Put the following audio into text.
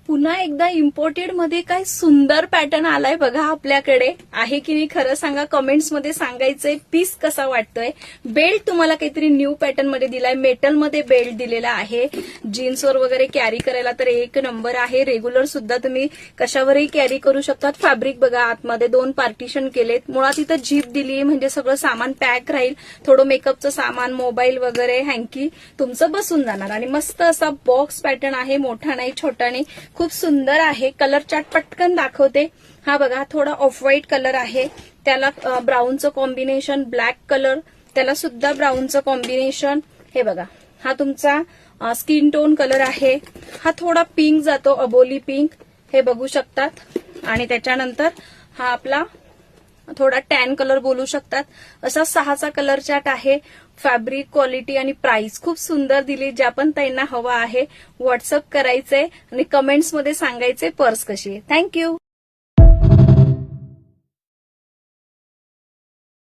पुन्हा एकदा इम्पोर्टेड मध्ये काय सुंदर पॅटर्न आलाय बघा आपल्याकडे. आहे की नाही खरं सांगा, कमेंट्स मध्ये सांगायचंय. पीस कसा वाटतोय. बेल्ट तुम्हाला काहीतरी न्यू पॅटर्न मध्ये दिलाय. मेटल मध्ये बेल्ट दिलेला आहे. जीन्सवर वगैरे कॅरी करायला तर एक नंबर आहे. रेग्युलर सुद्धा तुम्ही कशावरही कॅरी करू शकतात. फॅब्रिक बघा, आतमध्ये 2 पार्टिशन केलेत. मुळात इथं जीप दिली म्हणजे सगळं सामान पॅक राहील. थोडं मेकअपचं सामान, मोबाईल वगैरे, हँकी तुमचं बसून जाणार. आणि मस्त असा बॉक्स पॅटर्न आहे. मोठा नाही, छोटा नाही, खूप सुंदर आहे. कलर चार्ट पटकन दाखवते. हा बघा, थोडा ऑफ व्हाईट कलर आहे. त्याला ब्राऊनचं कॉम्बिनेशन, ब्लॅक कलर, त्याला सुद्धा ब्राऊनचं कॉम्बिनेशन. हे बघा, हा तुमचा स्किन टोन कलर आहे. हा थोडा पिंक जातो, अबोली पिंक, हे बघू शकतात. आणि त्याच्यानंतर हा आपला थोडा टॅन कलर बोलू शकतात. असा 6चा कलर चार्ट आहे. फॅब्रिक क्वालिटी आणि प्राइस खूप सुंदर दिली. ज्या पण त्यांना हवा आहे व्हॉट्सअप करायचंय आणि कमेंट्स मध्ये सांगायचे पर्स कशी आहे. थँक्यू.